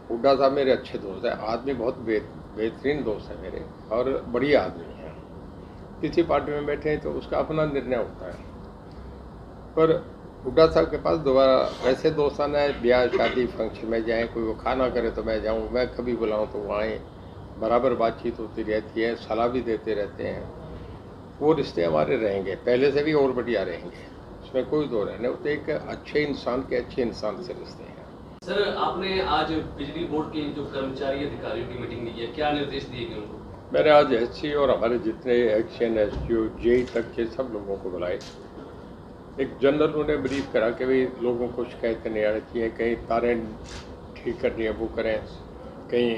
हुड्डा साहब मेरे अच्छे दोस्त हैं, आदमी बहुत बेहतरीन दोस्त है मेरे और बढ़िया आदमी हैं। किसी पार्टी में बैठे हैं तो उसका अपना निर्णय होता है, पर हुड्डा साहब के पास दोबारा वैसे दोस्त आना है, ब्याह शादी फंक्शन में जाएं, कोई वो खाना करे तो मैं जाऊं, मैं कभी बुलाऊं तो वो आएँ, बराबर बातचीत होती रहती है, सलाह भी देते रहते हैं। वो रिश्ते हमारे रहेंगे, पहले से भी और बढ़िया रहेंगे, उसमें कोई दो रहने। वो तो एक अच्छे इंसान के अच्छे इंसान से रिश्ते हैं। सर, आपने आज बिजली बोर्ड के जो कर्मचारी अधिकारियों की मीटिंग ली है, क्या निर्देश दिए गए उनको? मैंने आज एससी और हमारे जितने एक्शन एसटीओ जेई तक के सब लोगों को बुलाए, एक जनरल उन्हें ब्रीफ करा कि भाई लोगों को शिकायतें नहीं आनी चाहिए, कहीं तारें ठीक करनी है वो करें, कहीं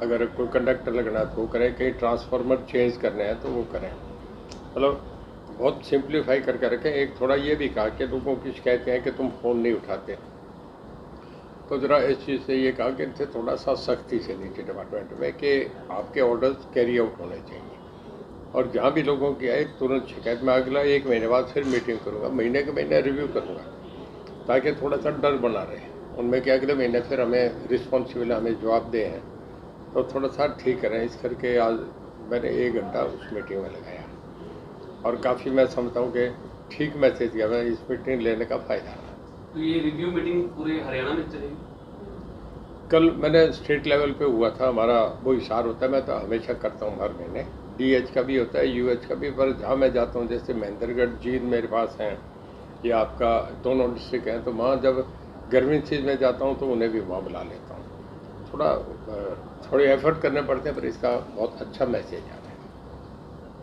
अगर कोई कंडक्टर लगना है तो वो करें, कहीं ट्रांसफार्मर चेंज करने हैं तो वो करें। मतलब बहुत सिंप्लीफाई करके रखें। एक थोड़ा ये भी कहा कि लोगों की शिकायतें हैं कि तुम फ़ोन नहीं उठाते, तो ज़रा इस चीज़ से ये कहा कि इनसे थोड़ा सा सख्ती से नीचे डिपार्टमेंट में कि आपके ऑर्डर्स कैरी आउट होने चाहिए, और जहाँ भी लोगों की आए तुरंत शिकायत। मैं अगला 1 महीने बाद फिर मीटिंग करूँगा, महीने के महीने रिव्यू करूँगा, ताकि थोड़ा सा डर बना रहे उनमें कि अगले महीने फिर हमें रिस्पॉन्सिबल हमें जवाब दे हैं, तो थोड़ा सा ठीक करें। इस करके आज मैंने 1 घंटा उस मीटिंग में लगाया और काफ़ी मैं समझता हूँ कि ठीक मैसेज दिया मैं इस मीटिंग लेने का फ़ायदा रहा। तो ये रिव्यू मीटिंग पूरे हरियाणा में चलेगी? कल मैंने स्टेट लेवल पे हुआ था, हमारा वो इशार होता है, मैं तो हमेशा करता हूँ हर महीने, डीएच का भी होता है, यूएच का भी, पर जहाँ मैं जाता हूँ जैसे महेंद्रगढ़ जींद मेरे पास हैं या आपका दोनों डिस्ट्रिक्ट हैं, तो वहाँ जब गर्मी चीज़ में जाता हूँ तो उन्हें भी वहाँ बुला लेता हूँ। थोड़े एफर्ट करने पड़ते हैं, पर इसका बहुत अच्छा मैसेज आ रहा है।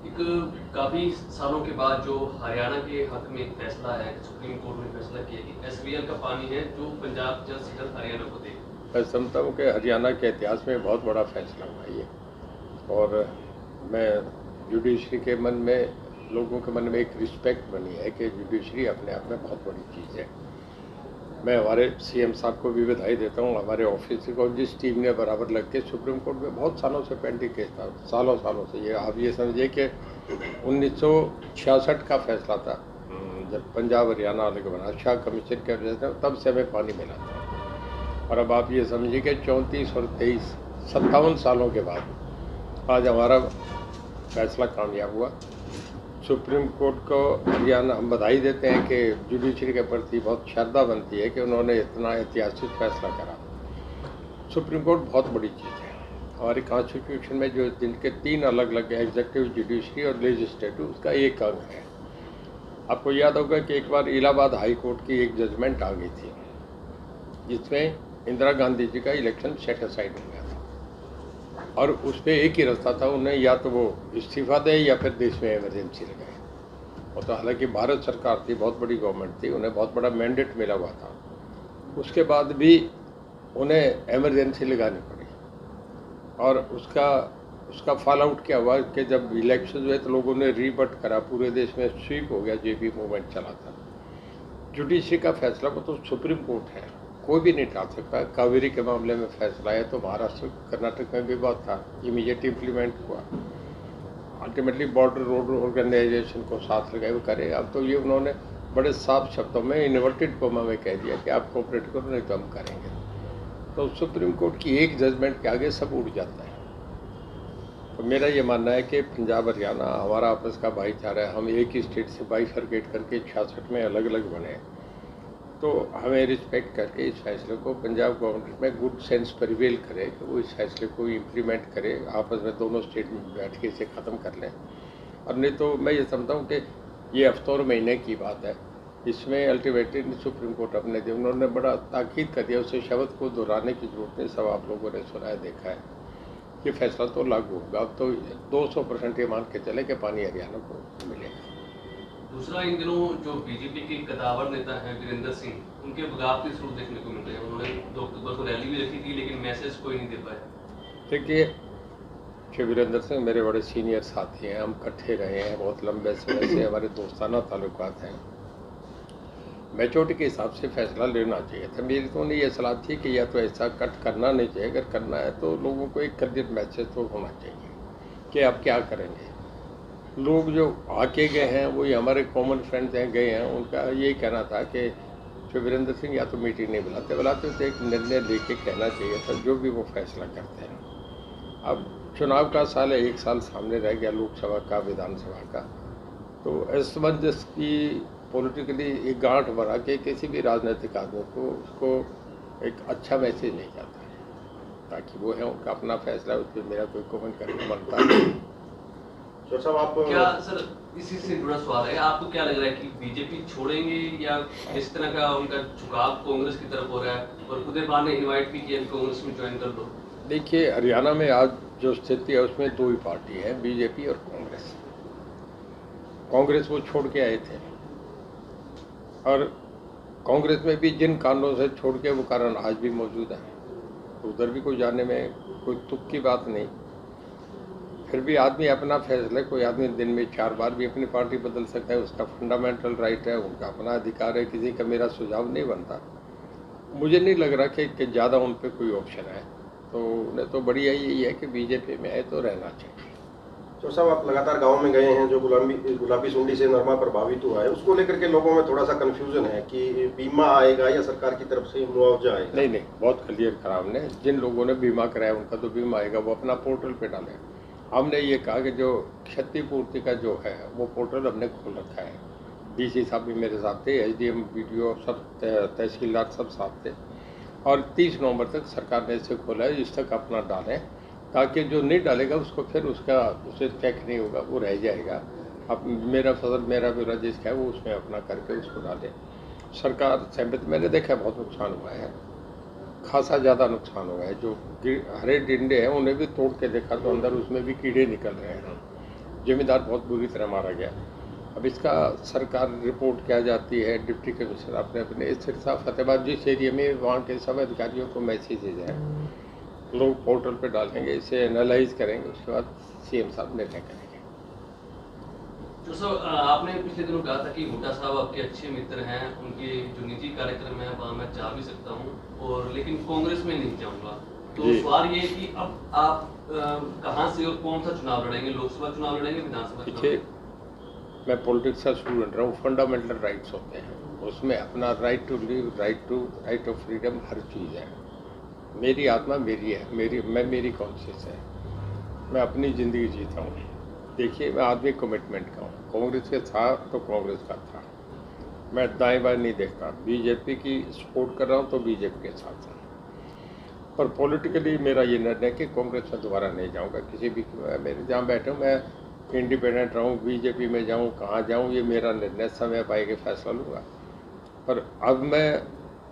एक काफी सालों के बाद जो हरियाणा के हक में एक फैसला है, सुप्रीम कोर्ट ने फैसला किया कि एसवीएल का पानी है जो पंजाब जल सिंचाई हरियाणा को देगा। मैं समझता हूँ कि हरियाणा के इतिहास में बहुत बड़ा फैसला हुआ ये, और मैं जुडिशरी के मन में, लोगों के मन में एक रिस्पेक्ट बनी है कि जुडिशरी अपने आप में बहुत बड़ी चीज़ है। मैं हमारे सीएम साहब को भी बधाई देता हूँ, हमारे ऑफिस को, जिस टीम ने बराबर लग के सुप्रीम कोर्ट में बहुत सालों से पेंडिंग केस था, सालों से। ये आप ये समझिए कि 1966 का फैसला था, जब पंजाब हरियाणा अलग बना, शाह कमीशन के वजह से तब से हमें पानी मिला था। और अब आप ये समझिए कि 34 और 23 57 सालों के बाद आज हमारा फैसला कामयाब हुआ। सुप्रीम कोर्ट को हरियाणा हम बधाई देते हैं कि जुडिशरी के प्रति बहुत श्रद्धा बनती है कि उन्होंने इतना ऐतिहासिक फैसला करा। सुप्रीम कोर्ट बहुत बड़ी चीज़ है हमारी कॉन्स्टिट्यूशन में, जो जिनके 3 अलग अलग एग्जीक्यूटिव, जुडिशरी और लेजिस्लेटिव, उसका एक अंग है। आपको याद होगा कि एक बार इलाहाबाद हाई कोर्ट की एक जजमेंट आ गई थी जिसमें इंदिरा गांधी जी का इलेक्शन सेटिस्फाइड हो गया था, और उस पर एक ही रास्ता था, उन्हें या तो वो इस्तीफा दें या फिर देश में इमरजेंसी लगाए। और तो हालांकि भारत सरकार थी, बहुत बड़ी गवर्नमेंट थी, उन्हें बहुत बड़ा मैंडेट मिला हुआ था, उसके बाद भी उन्हें इमरजेंसी लगानी पड़ी। और उसका फॉल आउट क्या हुआ कि जब इलेक्शन हुए तो लोगों ने रीबट करा, पूरे देश में स्वीप हो गया, जेपी मूवमेंट चला था। जुडिशरी का फैसला वो तो सुप्रीम कोर्ट है, कोई भी नहीं टाल सकता। कावेरी के मामले में फैसला है तो महाराष्ट्र कर्नाटक में भी बहुत था, इमीडिएट इम्प्लीमेंट हुआ। अल्टीमेटली बॉर्डर रोड ऑर्गेनाइजेशन को साथ लगाए वो करे। अब तो ये उन्होंने बड़े साफ शब्दों में इन्वर्टेड कोमा में कह दिया कि आप कोऑपरेट करो नहीं तो हम करेंगे। तो सुप्रीम कोर्ट की एक जजमेंट के आगे सब उड़ जाता है। तो मेरा ये मानना है कि पंजाब हरियाणा हमारा आपस का भाईचारा है, हम एक ही स्टेट से बाइफरकेट करके 66 में अलग अलग बने, तो हमें रिस्पेक्ट करके इस फैसले को पंजाब गवर्नमेंट में गुड सेंस प्रिवेल करे कि वो इस फैसले को इम्प्लीमेंट करे, आपस में दोनों स्टेट में बैठ के इसे ख़त्म कर लें। और नहीं तो मैं ये समझता हूँ कि ये हफ्तों और महीने की बात है, इसमें अल्टीमेटली सुप्रीम कोर्ट अपने दिए, उन्होंने बड़ा ताकीद कर दिया, उसे शब्द को दोहराने की जरूरत नहीं, सब आप लोगों ने सुना है, देखा है। ये फैसला तो लागू होगा, अब तो 200% ये मान के चले कि पानी हरियाणा को मिलेगा। दूसरा, इन दिनों जो बीजेपी के कदावर नेता हैं वीरेंद्र सिंह, उनके बगावती सूर देखने को मिल रहे हैं। उन्होंने 2 अक्टूबर को रैली भी रखी थी लेकिन मैसेज कोई नहीं दे पाया। देखिए, श्री वीरेंद्र सिंह मेरे बड़े सीनियर साथी हैं, हम इकट्ठे रहे हैं बहुत लंबे समय से, हमारे दोस्ताना ताल्लुकात हैं। मैच्योरिटी के हिसाब से फैसला लेना चाहिए था। मेरी तो उन्हें यह सलाह थी कि या तो ऐसा कट करना नहीं चाहिए, अगर करना है तो लोगों को एक क्लियर मैसेज तो होना चाहिए कि आप क्या करेंगे। लोग जो आके गए हैं वही हमारे कॉमन फ्रेंड्स हैं, गए हैं, उनका यही कहना था कि जो वीरेंद्र सिंह या तो मीटिंग नहीं बुलाते तो एक निर्णय लेके कहना चाहिए था, जो भी वो फैसला करते हैं। अब चुनाव का साल है, 1 साल सामने रह गया, लोकसभा का, विधानसभा का, तो असमंजस की पॉलिटिकली एक गांठ बना के किसी भी राजनीतिक आदमी को उसको एक अच्छा मैसेज नहीं जाता है, ताकि वो है उनका अपना फैसला, उस पर मेरा कोई कमेंट करने बनता नहीं। तो साहब आप क्या सर इसी से जुड़ा सवाल है, आपको क्या लग रहा है कि बीजेपी छोड़ेंगे या इस तरह का उनका झुकाव कांग्रेस की तरफ हो रहा है, और खुदे बार ने इनवाइट भी किया कांग्रेस में ज्वाइन कर लो? देखिए, हरियाणा में आज जो स्थिति है उसमें 2 ही पार्टी है, बीजेपी और कांग्रेस। कांग्रेस वो छोड़ के आए थे, और कांग्रेस में भी जिन कारणों से छोड़ के वो कारण आज भी मौजूद है, तो उधर भी कोई जाने में कोई तुक की बात नहीं। फिर भी आदमी अपना फैसला, कोई आदमी दिन में 4 बार भी अपनी पार्टी बदल सकता है, उसका फंडामेंटल राइट है, उनका अपना अधिकार है, किसी का मेरा सुझाव नहीं बनता। मुझे नहीं लग रहा कि ज़्यादा उन पर कोई ऑप्शन है, तो उन्हें तो बढ़िया यही है कि बीजेपी में है तो रहना चाहिए। तो साहब आप लगातार गांव में गए हैं, जो गुलाबी सुंडी से नरमा प्रभावित हुआ है, उसको लेकर के लोगों में थोड़ा सा कंफ्यूजन है कि बीमा आएगा या सरकार की तरफ से मुआवजा आएगा? नहीं, बहुत क्लियर करा हमने। जिन लोगों ने बीमा कराया उनका तो बीमा आएगा, वो अपना पोर्टल पे डालें। हमने ये कहा कि जो क्षतिपूर्ति का जो है वो पोर्टल हमने खोल रखा है। डीसी साहब भी मेरे साथ थे, एसडीएम, बीडीओ, सब तहसीलदार सब साथ थे, और 30 नवंबर तक सरकार ने इसे खोला है। इस तक अपना डालें, ताकि जो नहीं डालेगा उसको फिर उसे चेक नहीं होगा, वो रह जाएगा। अब मेरा फसल मेरा ब्यौरा जिसका है वो उसमें अपना करके उसको डालें। सरकार सहमत, मैंने देखा बहुत नुकसान हुआ है, खासा ज़्यादा नुकसान हुआ है। जो हरे डिंडे हैं उन्हें भी तोड़ के देखा तो अंदर उसमें भी कीड़े निकल रहे हैं। जमींदार बहुत बुरी तरह मारा गया। अब इसका सरकार रिपोर्ट क्या जाती है, डिप्टी कमिश्नर अपने इस फतेहाबाद जिस एरिया में, वहाँ के सब अधिकारियों को मैसेजेज हैं, लोग पोर्टल पे डालेंगे, इसे एनालाइज करेंगे, उसके बाद सीएम साहब निर्णय करेंगे। तो सर आपने पिछले दिनों कहा था कि हुड्डा साहब आपके अच्छे मित्र हैं, उनके जो निजी कार्यक्रम है वहाँ मैं जा भी सकता हूँ, और लेकिन कांग्रेस में नहीं जाऊँगा। तो सवाल ये है कि अब आप कहाँ से और कौन सा चुनाव लड़ेंगे? लोकसभा चुनाव लड़ेंगे, विधानसभा चुनाव? मैं पॉलिटिक्स का स्टूडेंट रहा हूँ। फंडामेंटल राइट्स होते हैं, उसमें अपना right to live, right of freedom, हर चीज़ है। मेरी आत्मा मेरी है, मेरी कॉन्शियस है, मैं अपनी ज़िंदगी जीता हूँ। देखिए, मैं आदमी कमिटमेंट का हूँ। कांग्रेस के था तो कांग्रेस का था, मैं दाएं बाएं नहीं देखता। बीजेपी की सपोर्ट कर रहा हूँ तो बीजेपी के साथ हूँ, पर पॉलिटिकली मेरा ये निर्णय कि कांग्रेस में दोबारा नहीं जाऊँगा। किसी भी, मेरे जहाँ बैठे हूँ मैं इंडिपेंडेंट रहूँ, बीजेपी में जाऊँ, कहाँ जाऊँ, ये मेरा निर्णय, समय पाएगा फैसला लूँगा। पर अब मैं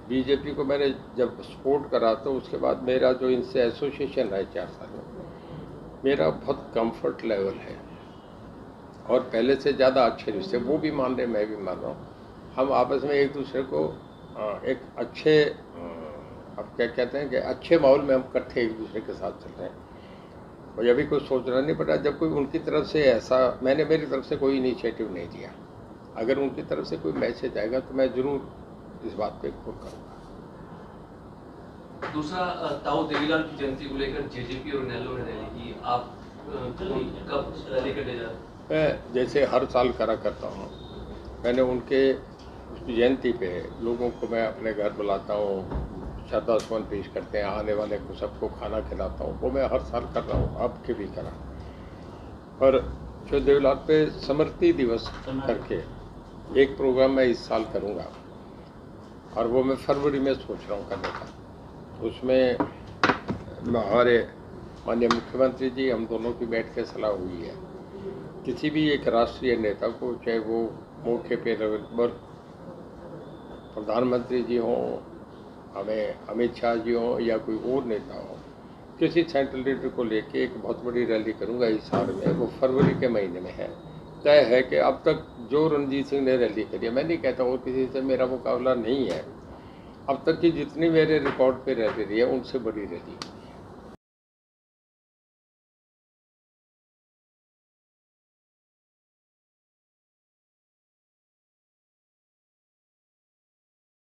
बीजेपी को मैंने जब सपोर्ट करा तो उसके बाद मेरा जो इनसे एसोसिएशन है 4 साल में, मेरा बहुत कंफर्ट लेवल है, और पहले से ज़्यादा अच्छे रिश्ते, वो भी मान रहे, मैं भी मान रहा हूँ। हम आपस में एक दूसरे को एक अच्छे, अब क्या कहते हैं कि अच्छे माहौल में हम इकट्ठे एक दूसरे के साथ चल रहे हैं। और अभी कुछ सोचना नहीं पड़ा, जब कोई उनकी तरफ से ऐसा, मैंने मेरी तरफ से कोई इनिशिएटिव नहीं दिया। अगर उनकी तरफ से कोई मैसेज आएगा तो मैं ज़रूर इस बात पे गौर करूँगा। दूसरा, ताऊ देवीलाल की जयंती को लेकर जेजेपी और इनेलो ने रैली की, आप कब रैली करने जा रहे हैं? मैं जैसे हर साल करा करता हूँ, मैंने उनके जयंती पे लोगों को मैं अपने घर बुलाता हूँ, श्रद्धासुमन पेश करते हैं, आने वाले को सबको खाना खिलाता हूँ, वो मैं हर साल कर रहा हूँ, अब के भी करा। पर जो देवीलाल पे स्मृति दिवस करके एक प्रोग्राम मैं इस साल करूँगा, और वो मैं फरवरी में सोच रहा हूँ करने का। उसमें हमारे माननीय मुख्यमंत्री जी, हम दोनों की बैठ के सलाह हुई है, किसी भी एक राष्ट्रीय नेता को, चाहे वो मौके पे प्रधानमंत्री जी हों, हमें अमित शाह जी हों या कोई और नेता हो, किसी सेंट्रल लीडर को लेके एक बहुत बड़ी रैली करूंगा इस साल में। वो फरवरी के महीने में है। तय है कि अब तक जो रणजीत सिंह ने रैली करी है, मैं नहीं कहता और किसी से मेरा मुकाबला नहीं है, अब तक की जितनी मेरे रिकॉर्ड पे रैली रही है उनसे बड़ी रैली।